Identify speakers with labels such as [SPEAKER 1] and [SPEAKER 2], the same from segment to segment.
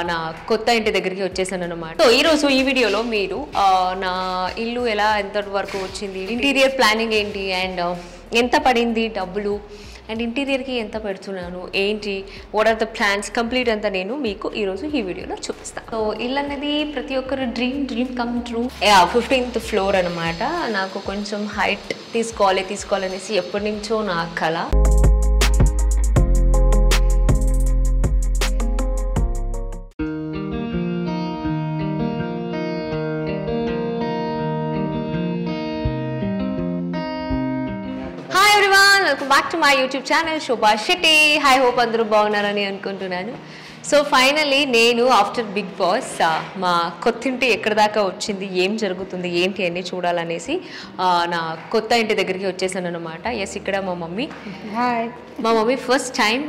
[SPEAKER 1] నా కొత్త ఇంటి దగ్గరికి వచ్చేసాను అన్నమాట. సో ఈరోజు ఈ వీడియోలో మీరు నా ఇల్లు ఎలా ఎంత వరకు వచ్చింది, ఇంటీరియర్ ప్లానింగ్ ఏంటి, అండ్ ఎంత పడింది డబ్బులు, అండ్ ఇంటీరియర్కి ఎంత పెడుతున్నాను ఏంటి, what are the plans complete అంతా నేను మీకు ఈరోజు ఈ వీడియోలో చూపిస్తాను. సో ఇల్లు అనేది ప్రతి ఒక్కరు dream come true. 15th floor అనమాట. నాకు కొంచెం హైట్ తీసుకోవాలనేసి ఎప్పటి నుంచో నా కళ. Welcome back to my YouTube channel Shobha Shetty. High hope అందరూ బాగున్నారని అనుకుంటున్నాను. సో ఫైనలీ నేను ఆఫ్టర్ బిగ్ బాస్ మా కొత్తింటి ఎక్కడి దాకా వచ్చింది, ఏం జరుగుతుంది ఏంటి అన్నీ చూడాలనేసి నా కొత్త ఇంటి దగ్గరికి వచ్చేసాను అనమాట. ఎస్, ఇక్కడ మా మమ్మీ.
[SPEAKER 2] హాయ్.
[SPEAKER 1] మా మమ్మీ ఫస్ట్ టైం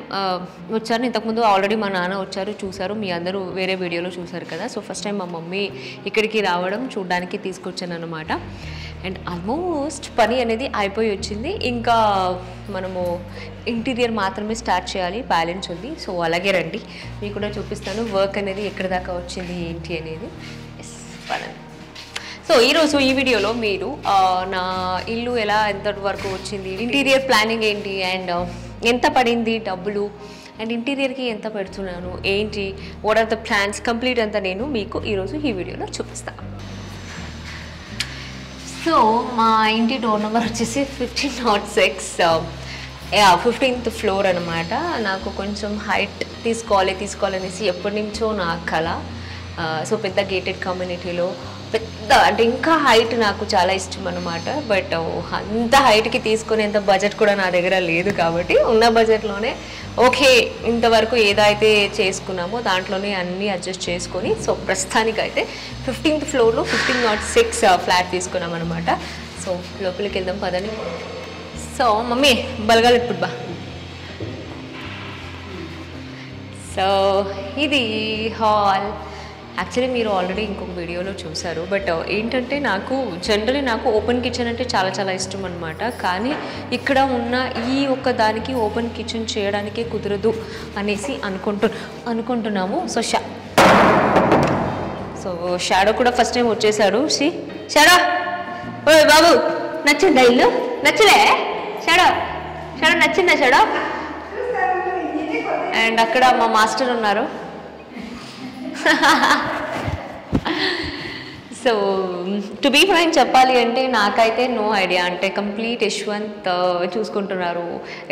[SPEAKER 1] వచ్చారు. ఇంతకుముందు ఆల్రెడీ మా నాన్న వచ్చారు, చూసారు, మీ అందరూ వేరే వీడియోలో చూసారు కదా. సో ఫస్ట్ టైం మా మమ్మీ ఇక్కడికి రావడం చూడడానికి తీసుకొచ్చాను అనమాట. అండ్ ఆల్మోస్ట్ పని అనేది అయిపోయి వచ్చింది. ఇంకా మనము ఇంటీరియర్ మాత్రమే స్టార్ట్ చేయాలి, బ్యాలెన్స్ ఉంది. సో అలాగే రండి, మీకు కూడా చూపిస్తాను వర్క్ అనేది ఎక్కడి దాకా వచ్చింది ఏంటి అనేది. ఎస్, పదండి. సో ఈరోజు ఈ వీడియోలో మీరు నా ఇల్లు ఎలా ఎంత వరకు వచ్చింది, ఇంటీరియర్ ప్లానింగ్ ఏంటి, అండ్ ఎంత పడింది డబ్బులు, అండ్ ఇంటీరియర్కి ఎంత పెడుతున్నాను ఏంటి, what are the plans complete అంతా నేను మీకు ఈరోజు ఈ వీడియోలో చూపిస్తాను. సో మా ఇంటి డోర్ నెంబర్ వచ్చేసి 1506, 15th ఫ్లోర్ అనమాట. నాకు కొంచెం హైట్ తీసుకోవాలనేసి ఎప్పటి నుంచో నా కళ. సో పెద్ద గేటెడ్ కమ్యూనిటీలో పెద్ద అంటే ఇంకా హైట్ నాకు చాలా ఇష్టం అనమాట. బట్ అంత హైట్కి తీసుకునేంత బడ్జెట్ కూడా నా దగ్గర లేదు కాబట్టి ఉన్న బడ్జెట్లోనే ఓకే ఇంతవరకు ఏదైతే చేసుకున్నామో దాంట్లోనే అన్నీ అడ్జస్ట్ చేసుకొని సో ప్రస్తుతానికైతే 15th ఫ్లోర్లో 1506 ఫ్లాట్ తీసుకున్నాం అనమాట. సో లోపలికి వెళ్దాం పదని. సో మమ్మీ బలగాలి ఇప్పుడు బా. సో ఇది హాల్. యాక్చువల్లీ మీరు ఆల్రెడీ ఇంకొక వీడియోలో చూసారు. బట్ ఏంటంటే నాకు జనరలీ ఓపెన్ కిచెన్ అంటే చాలా చాలా ఇష్టం అనమాట. కానీ ఇక్కడ ఉన్న ఈ ఒక్క దానికి ఓపెన్ కిచెన్ చేయడానికే కుదరదు అనేసి అనుకుంటున్నాము. సో షాడో కూడా ఫస్ట్ టైం వచ్చేసాడు. షాడో, ఓ బాబు నచ్చిందా ఇల్లు? నచ్చలే షాడో? నచ్చిందా షాడో? అండ్ అక్కడ మా మాస్టర్ ఉన్నారు. సో టు బీ ఫ్రాంక్ చెప్పాలి అంటే నాకైతే నో ఐడియా. అంటే కంప్లీట్ యశ్వంత్ చూసుకుంటున్నారు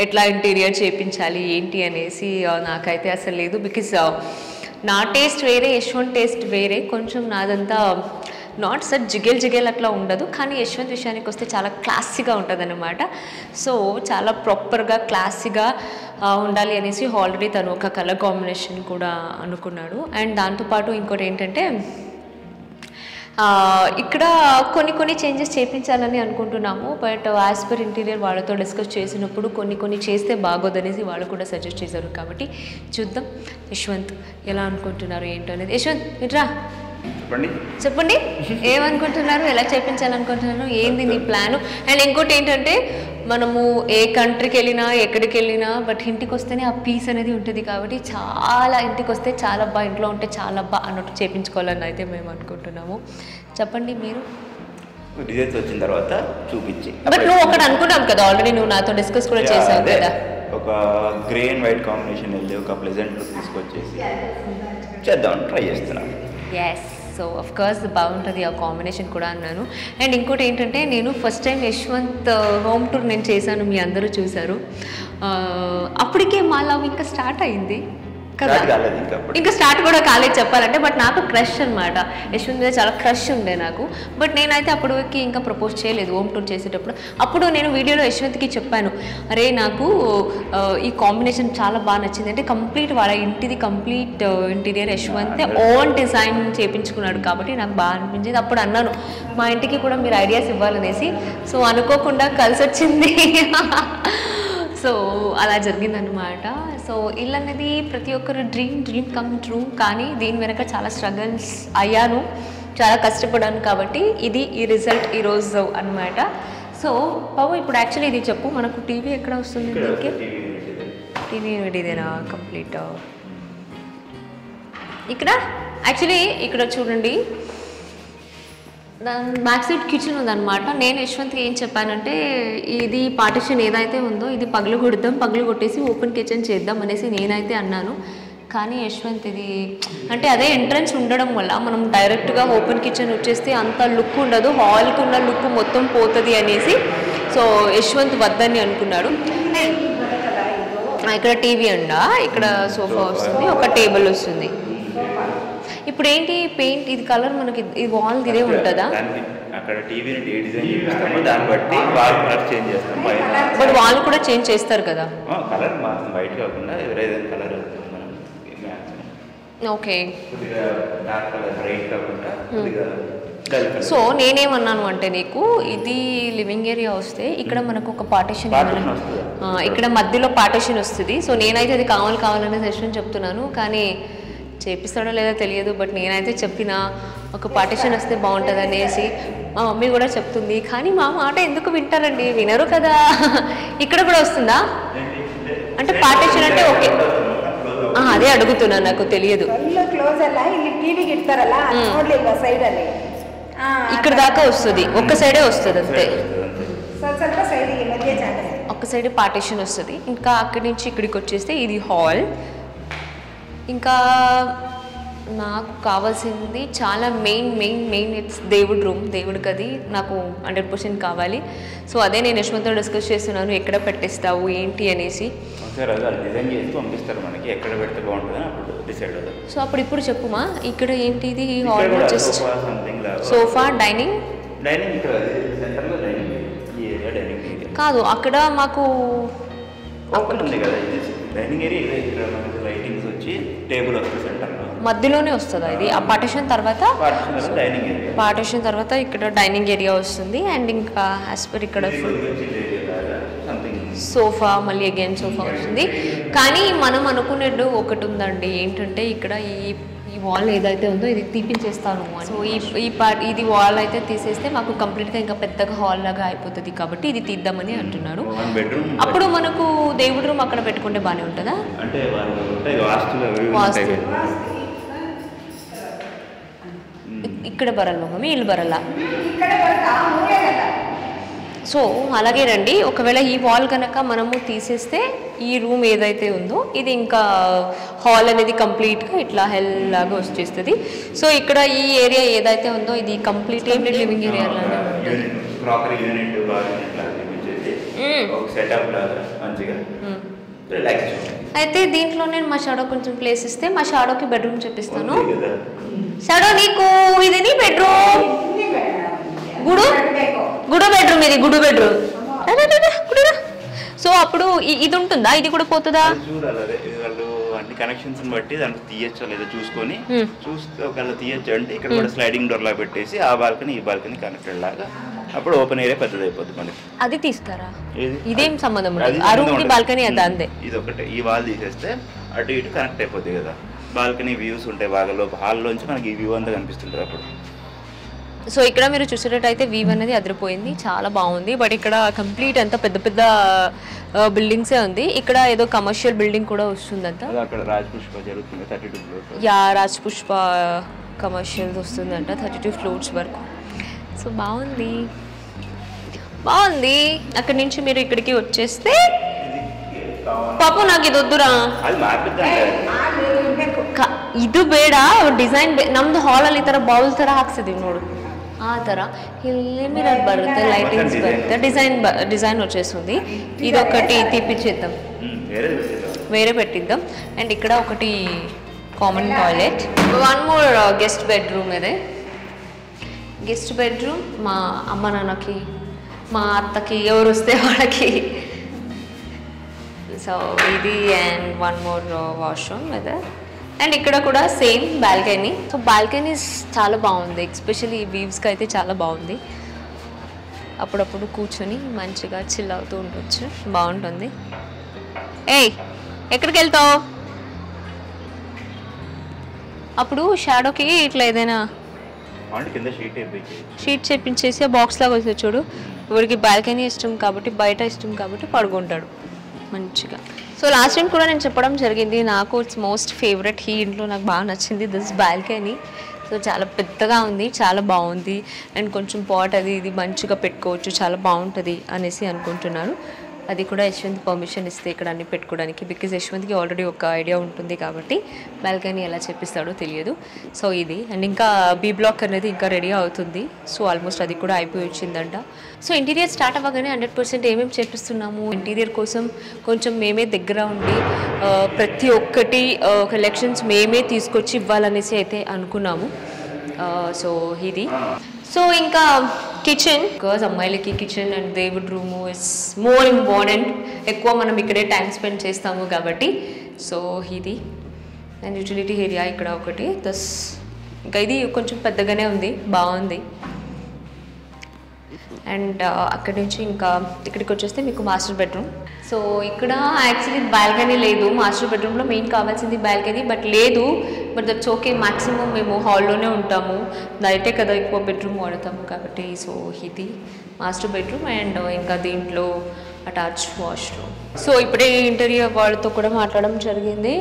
[SPEAKER 1] ఎట్లా ఇంటీరియర్ చేయించాలి ఏంటి అనేసి. నాకైతే అసలు లేదు. బికాజ్ నా టేస్ట్ వేరే, యశ్వంత్ టేస్ట్ వేరే. కొంచెం నాదంతా నాట్ సచ్ జిగేల్ అట్లా ఉండదు. కానీ యశ్వంత్ విషయానికి వస్తే చాలా క్లాసీగా ఉంటుంది అనమాట. సో చాలా ప్రాపర్గా క్లాసీగా ఉండాలి అనేసి ఆల్రెడీ తను ఒక కలర్ కాంబినేషన్ కూడా అనుకున్నాడు. అండ్ దాంతోపాటు ఇంకోటి ఏంటంటే ఇక్కడ కొన్ని చేంజెస్ చేయించాలని అనుకుంటున్నాము. బట్ యాజ్ పర్ ఇంటీరియర్ వాళ్ళతో డిస్కస్ చేసినప్పుడు కొన్ని చేస్తే బాగోదనేసి వాళ్ళు కూడా సజెస్ట్ చేశారు. కాబట్టి చూద్దాం యశ్వంత్ ఎలా అనుకుంటున్నారు ఏంటో అనేది. యశ్వంత్ ఇట్రా, చెప్పండి ఏమనుకుంటున్నారు, ఎలా చేయించాలనుకుంటున్నారు, ఏంది నీ ప్లాను. అండ్ ఇంకోటి ఏంటంటే మనము ఏ కంట్రీకి వెళ్ళినా ఎక్కడికి వెళ్ళినా బట్ ఇంటికి వస్తేనే ఆ పీస్ అనేది ఉంటుంది. కాబట్టి చాలా ఇంటికి వస్తే చాలా బా, ఇంట్లో ఉంటే చాలా బా అన్నట్టు చేయించుకోవాలని అయితే మేము అనుకుంటున్నాము. చెప్పండి మీరు.
[SPEAKER 3] రిజల్ట్స్ వచ్చిన తర్వాత చూపించి.
[SPEAKER 1] బట్ నువ్వు ఒకటి అనుకున్నావు కదా ఆల్రెడీ, నువ్వు నాతో డిస్కస్ కూడా చేసావు కదా.
[SPEAKER 3] ఒక గ్రే అండ్ వైట్ కాంబినేషన్ వెళ్ళి ఒక ప్లెజెంట్ లుక్ తీసుకొచ్చేసి చేద్దాం ట్రై చేస్తున్నాను.
[SPEAKER 1] ఎస్, సో అఫ్ కోర్స్ బాగుంటుంది ఆ కాంబినేషన్ కూడా అన్నాను. అండ్ ఇంకోటి ఏంటంటే నేను first time Yashwant home tour నేను చేశాను, మీ అందరూ చూశారు. అప్పటికే మా లవ్ ఇంకా స్టార్ట్ అయింది కదా, ఇంకా స్టార్ట్ కూడా కాలేదు చెప్పాలంటే. బట్ నాకు క్రష్ అనమాట, యశ్వంత్ మీద చాలా క్రష్ ఉండే నాకు. బట్ నేనైతే అప్పటికి ఇంకా ప్రపోజ్ చేయలేదు హోమ్ టూర్ చేసేటప్పుడు. అప్పుడు నేను వీడియోలో యశ్వంత్కి చెప్పాను, అరే నాకు ఈ కాంబినేషన్ చాలా బాగా నచ్చింది. అంటే కంప్లీట్ వాళ్ళ ఇంటిది complete interior Yashwant own design చేయించుకున్నాడు కాబట్టి నాకు బాగా అనిపించింది. అప్పుడు అన్నాను మా ఇంటికి కూడా మీరు ఐడియాస్ ఇవ్వాలనేసి. సో అనుకోకుండా కలిసి వచ్చింది. సో అలా జరిగిందనమాట. సో ఇల్లు అనేది ప్రతి ఒక్కరు డ్రీమ్ కమ్ ట్రూ. కానీ దీని వెనక చాలా స్ట్రగల్స్ అయ్యాను, చాలా కష్టపడాను. కాబట్టి ఇది ఈ రిజల్ట్ ఈరోజు అనమాట. సో బాబు ఇప్పుడు యాక్చువల్లీ ఇది చెప్పు, మనకు టీవీ ఎక్కడ వస్తుంది? దీనికి టీవీ యూనిట్ ఇదేనా కంప్లీట్? ఇక్కడ యాక్చువల్లీ ఇక్కడ చూడండి బ్యాక్ సైడ్ కిచెన్ ఉందన్నమాట. నేను యశ్వంత్కి ఏం చెప్పానంటే ఇది పార్టిషన్ ఏదైతే ఉందో ఇది పగలు కొట్టేసి ఓపెన్ కిచెన్ చేద్దాం అనేసి నేనైతే అన్నాను. కానీ యశ్వంత్ ఇది అంటే అదే ఎంట్రన్స్ ఉండడం వల్ల మనం డైరెక్ట్గా ఓపెన్ కిచెన్ వచ్చేస్తే అంత లుక్ ఉండదు, హాల్కి ఉన్న లుక్ మొత్తం పోతుంది అనేసి సో యశ్వంత్ వద్దని అనుకున్నాడు. ఇక్కడ టీవీ ఉండా, ఇక్కడ సోఫా వస్తుంది, ఒక టేబుల్ వస్తుంది. ఇప్పుడు ఏంటి పెయింట్ ఇది కలర్ మనకి ఈ వాల్ ఇదే ఉంటుందా?
[SPEAKER 3] అక్కడ టీవీని ఏ డిజైన్ చేస్తామో దాన్ని బట్టి వాల్ కలర్ చేంజ్ చేస్తాం.
[SPEAKER 1] బట్ వాల్ కూడా చేంజ్ చేస్తారు కదా?
[SPEAKER 3] కలర్ మాత్రం వైట్ కాకుండా ఏదైనా colour
[SPEAKER 1] okay.
[SPEAKER 3] Dark colour bright కాకుండా
[SPEAKER 1] సో నేనేమన్నాను అంటే నీకు ఇది లివింగ్ ఏరియా వస్తే ఇక్కడ మనకు ఒక పార్టిషన్ ఇక్కడ మధ్యలో పార్టిషన్ వస్తుంది. సో నేనైతే అది కావాలనే సెషన్ చెప్తున్నాను, కానీ చేపిస్తాడో లేదో తెలియదు. బట్ నేనైతే చెప్పిన ఒక పార్టిషన్ వస్తే బాగుంటుంది అనేసి మా మమ్మీ కూడా చెప్తుంది. కానీ మా మాట ఎందుకు వింటారండి, వినరు కదా. ఇక్కడ కూడా వస్తుందా అంటే పార్టిషన్ అంటే ఓకే, అదే అడుగుతున్నాను, నాకు తెలియదు. ఇక్కడ దాకా వస్తుంది, ఒక్క సైడే వస్తుంది అంతే, ఒక్క సైడ్ పార్టిషన్ వస్తుంది. ఇంకా అక్కడి నుంచి ఇక్కడికి వచ్చేస్తే ఇది హాల్. ఇంకా నాకు కావాల్సింది చాలా మెయిన్ ఇట్స్ దేవుడి రూమ్, దేవుడి గది నాకు 100% కావాలి. సో అదే నేను యశ్వంత్తో డిస్కస్ చేస్తున్నాను, ఎక్కడ పెట్టేస్తావు ఏంటి అనేసి.
[SPEAKER 3] డిజైన్ చేసి పంపిస్తారు మనకి, ఎక్కడ పెడితే బాగుంటుందని అప్పుడు డిసైడ్ అవుతుంది.
[SPEAKER 1] సో అప్పుడు ఇప్పుడు చెప్పుమా ఇక్కడ ఏంటిది హాల్ వచ్చేసి సోఫా డైనింగ్
[SPEAKER 3] ఇక్కడ సెంటర్లో డైనింగ్ ఈ ఏరియా డైనింగ్ ఏరియా
[SPEAKER 1] కాదు, అక్కడ మాకు
[SPEAKER 3] ఓపెన్ ఉంది కదా డైనింగ్ ఏరియా. ఇక్కడ మనకి లైటింగ్స్ వచ్చి టేబుల్ వస్తుంది సెంటర్లో,
[SPEAKER 1] మధ్యలోనే వస్తుందా ఇది? ఆ పార్టిషన్ తర్వాత
[SPEAKER 3] డైనింగ్ ఏరియా,
[SPEAKER 1] పార్టిషన్ తర్వాత ఇక్కడ డైనింగ్ ఏరియా వస్తుంది. అండ్ ఇంకా యాజ్ పర్ ఇక్కడ సోఫా, మళ్ళీ అగైన్ సోఫా వస్తుంది. కానీ మనం అనుకునేట్టు ఒకటి ఉందండి, ఏంటంటే ఇక్కడ ఈ వాల్ ఏదైతే ఉందో ఇది తీపించేస్తాను అని. సో ఇది వాల్ అయితే తీసేస్తే మాకు కంప్లీట్గా ఇంకా పెద్దగా హాల్ లాగా అయిపోతుంది, కాబట్టి ఇది తీద్దామని అంటున్నాడు. అప్పుడు మనకు దేవుడి రూమ్ అక్కడ పెట్టుకుంటే బాగానే ఉంటుందా?
[SPEAKER 3] అంటే
[SPEAKER 1] ఇక్కడ బరల్ మమ్మీ, ఇల్లు బరలా. సో అలాగే రండి, ఒకవేళ ఈ వాల్ కనుక మనము తీసేస్తే ఈ రూమ్ ఏదైతే ఉందో ఇది ఇంకా హాల్ అనేది కంప్లీట్గా ఇట్లా హెల్ లాగా వచ్చేస్తుంది. సో ఇక్కడ ఈ ఏరియా ఏదైతే ఉందో ఇది కంప్లీట్ లివింగ్ ఏరియా లాగా ఉంటుంది. అయితే దీంట్లో నేను మా షాడో కొంచెం ప్లేస్ ఇస్తే మా షాడోకి బెడ్రూమ్ చూపిస్తాను. షాడో నీకు ఇది నీ బెడ్రూమ్, గుడు బెడ్రూమ్, ఇది గుడు బెడ్రూమ్. సో అప్పుడు ఇది ఉంటుందా, ఇది కూడా పోతుందా?
[SPEAKER 3] చూడాలి వాళ్ళు అన్ని కనెక్షన్స్ బట్టి దాంట్లో తీయచ్చో లేదో చూసుకొని చూస్తే ఒకవేళ తీయచ్చు అంటే ఇక్కడ కూడా స్లైడింగ్ డోర్ లాగా పెట్టేసి ఆ బాల్కనీ ఈ బాల్కనీ కనెక్టెడ్ లాగా అప్పుడు ఓపెన్ ఏరియా పెద్దది అయిపోతుంది మనకి.
[SPEAKER 1] అది తీస్తారా? ఇదేం సంబంధం ఉండదు, ఆ రూమ్ కి బాల్కనీ అది అంతే.
[SPEAKER 3] ఇది ఒకటే, ఈ వాల్ తీసేస్తే అటు ఇటు కనెక్ట్ అయిపోతుంది కదా, బాల్కనీ వ్యూస్ ఉంటాయి బాగా, లోపల హాల్లోంచి మనకి ఈ వ్యూ అంతా కనిపిస్తుంటుంది అప్పుడు.
[SPEAKER 1] సో ఇక్కడ మీరు చూసేటట్టయితే వ్యూ అనేది అదిరిపోయింది, చాలా బాగుంది. బట్ ఇక్కడ కంప్లీట్ అంతా పెద్ద పెద్ద బిల్డింగ్సే ఉంది. ఇక్కడ ఏదో కమర్షియల్ బిల్డింగ్ కూడా వస్తుందంట.
[SPEAKER 3] అక్కడ రాజ్ పుష్ప జరుగుతుంది 32 floors.
[SPEAKER 1] Yeah, Raj Pushpa commercial వస్తుందంట 32 ఫ్లోర్స్ వరకు. సో బాగుంది. అక్కడి నుంచి మీరు ఇక్కడికి వచ్చేస్తే పాప నాకు ఇది వద్దురా, ಇದು ಬೇಡ, ಡಿಸೈನ್ ನಮ್ದು ಹಾಲಲ್ಲಿ ಈ ಥರ ಬೌಲ್ ಥರ ಹಾಕ್ಸಿದೀವಿ ನೋಡು, ಆ ಥರ ಇಲ್ಲಿ ಮಿರರ್ ಬರುತ್ತೆ, ಲೈಟಿಂಗ್ಸ್ ಬರುತ್ತೆ, డిజైన్ వచ్చేస్తుంది. ఇది ఒకటి తీపిచ్చేద్దాం, వేరే పెట్టిద్దాం. అండ్ ఇక్కడ ఒకటి common toilet, 1 more guest bedroom. ఇదే గెస్ట్ బెడ్రూమ్ మా అమ్మ నాన్నకి, మా అత్తకి, ఎవరు వస్తే వాళ్ళకి. సో ఇది అండ్ 1 more వాష్రూమ్ ఇదే. అండ్ ఇక్కడ కూడా సేమ్ బాల్కనీ. సో బాల్కనీస్ చాలా బాగుంది, ఎస్పెషల్లీ ఈ వీవ్స్కి అయితే చాలా బాగుంది. అప్పుడప్పుడు కూర్చొని మంచిగా చిల్ అవుతూ ఉండొచ్చు, బాగుంటుంది. ఏయ్ ఎక్కడికి వెళ్తావు? అప్పుడు షాడోకి ఇట్లా ఏదైనా షీట్ చేపించేసి బాక్స్ లాగా వస్తుంది చూడు. ఎవరికి బాల్కనీ ఇష్టం కాబట్టి, బయట ఇష్టం కాబట్టి పడుకుంటాడు మంచిగా. సో లాస్ట్ టైం కూడా నేను చెప్పడం జరిగింది, నాకు ఇట్స్ మోస్ట్ ఫేవరెట్, ఈ ఇంట్లో నాకు బాగా నచ్చింది దిస్ బాల్కనీ. సో చాలా పెద్దగా ఉంది, చాలా బాగుంది, అండ్ కొంచెం పాట్ అది ఇది మంచిగా పెట్టుకోవచ్చు, చాలా బాగుంటుంది అనేసి అనుకుంటున్నాను. అది కూడా యశ్వంత్ పర్మిషన్ ఇస్తే ఇక్కడ అన్ని పెట్టుకోవడానికి, బికాజ్ యశ్వంత్కి ఆల్రెడీ ఒక ఐడియా ఉంటుంది కాబట్టి బాల్కనీ ఎలా చెప్పిస్తాడో తెలియదు. సో ఇది, అండ్ ఇంకా బీ బ్లాక్ అనేది ఇంకా రెడీ అవుతుంది. సో ఆల్మోస్ట్ అది కూడా అయిపోయి వచ్చిందంట. సో ఇంటీరియర్ స్టార్ట్ అవ్వగానే 100% ఏమేమి చేపిస్తున్నాము, ఇంటీరియర్ కోసం కొంచెం మేమే దగ్గర ఉండి ప్రతి ఒక్కటి కలెక్షన్స్ మేమే తీసుకొచ్చి ఇవ్వాలనేసి అయితే అనుకున్నాము. సో ఇది. సో ఇంకా కిచెన్, బికాజ్ అమ్మాయిలకి కిచెన్ అండ్ దేవుడ్ రూము ఇస్ మోర్ ఇంపార్టెంట్, ఎక్కువ మనం ఇక్కడే టైం స్పెండ్ చేస్తాము కాబట్టి. సో ఇది, అండ్ యూటిలిటీ ఏరియా ఇక్కడ ఒకటి, దస్ ఇంకా ఇది కొంచెం పెద్దగానే ఉంది, బాగుంది. అండ్ అక్కడి నుంచి ఇంకా ఇక్కడికి వచ్చేస్తే మీకు మాస్టర్ బెడ్రూమ్. సో ఇక్కడ యాక్చువల్లీ బాల్కనీ లేదు, మాస్టర్ బెడ్రూమ్లో మెయిన్ కావాల్సింది బాల్కనీ, బట్ లేదు. బట్ దట్స్ ఓకే, మ్యాక్సిమం మేము హాల్లోనే ఉంటాము, నైటే కదా ఎక్కువ బెడ్రూమ్ వాడతాము కాబట్టి. సో ఇది మాస్టర్ బెడ్రూమ్, అండ్ ఇంకా దీంట్లో అటాచ్ వాష్రూమ్. సో ఇప్పుడే ఇంటీరియర్ వాళ్ళతో కూడా మాట్లాడడం జరిగింది.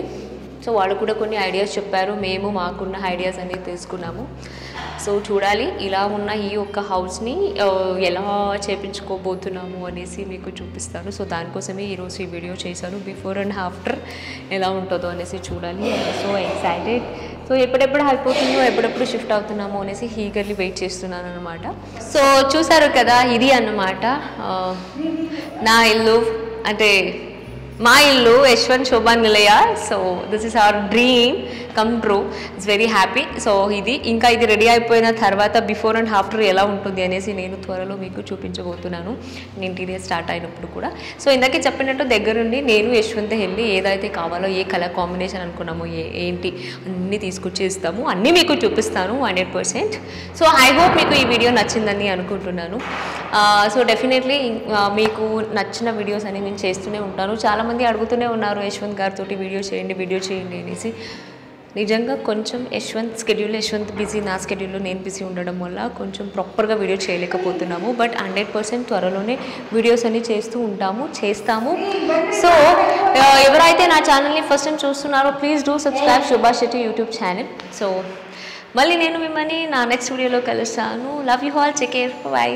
[SPEAKER 1] సో వాళ్ళు కూడా కొన్ని ఐడియాస్ చెప్పారు, మేము మాకున్న ఐడియాస్ అన్నీ తీసుకున్నాము. సో చూడాలి ఇలా ఉన్న ఈ ఒక్క హౌస్ని ఎలా చేపించుకోబోతున్నాము అనేసి మీకు చూపిస్తాను. సో దానికోసమే ఈరోజు ఈ వీడియో చేశాను, బిఫోర్ అండ్ ఆఫ్టర్ ఎలా ఉంటుందో అనేసి చూడాలి. So excited. సో ఎప్పుడెప్పుడు అయిపోతుందో, ఎప్పుడెప్పుడు షిఫ్ట్ అవుతున్నామో అనేసి హీగర్లీ వెయిట్ చేస్తున్నాను అనమాట. సో చూసారు కదా, ఇది అన్నమాట నా ఇల్లు, అంటే మా ఇల్లు యశ్వంత్ శోభా నిలయ. So this is our dream come true, it's very happy. So ఇది ఇంకా ఇది రెడీ అయిపోయిన తర్వాత బిఫోర్ అండ్ ఆఫ్టర్ ఎలా ఉంటుంది అనేసి నేను త్వరలో మీకు చూపించబోతున్నాను, ఇంటీరియర్ స్టార్ట్ అయినప్పుడు కూడా. సో ఇందాకే చెప్పినట్టు దగ్గరుండి నేను యశ్వంత్ వెళ్ళి ఏదైతే కావాలో, ఏ కలర్ కాంబినేషన్ అనుకున్నామో, ఏంటి అన్నీ తీసుకొచ్చి ఇస్తాము, అన్నీ మీకు చూపిస్తాను 100%. సో ఐ హోప్ మీకు ఈ వీడియో నచ్చిందని అనుకుంటున్నాను. సో డెఫినెట్లీ మీకు నచ్చిన వీడియోస్ అని నేను చేస్తూనే ఉంటాను. చాలామంది అడుగుతూనే ఉన్నారు యశ్వంత్ గారితో వీడియో చేయండి అనేసి. నిజంగా కొంచెం యశ్వంత్ బిజీ, నా స్కెడ్యూల్లో నేను బిజీ ఉండడం వల్ల కొంచెం ప్రాపర్గా వీడియో చేయలేకపోతున్నాము. బట్ 100% త్వరలోనే వీడియోస్ అన్ని చేస్తాము. సో ఎవరైతే నా ఛానల్ని ఫస్ట్ టైం చూస్తున్నారో please do subscribe Shobha Shetty YouTube channel. So మళ్ళీ నేను మిమ్మల్ని నా నెక్స్ట్ వీడియోలో కలుస్తాను. Love you all, take care, by.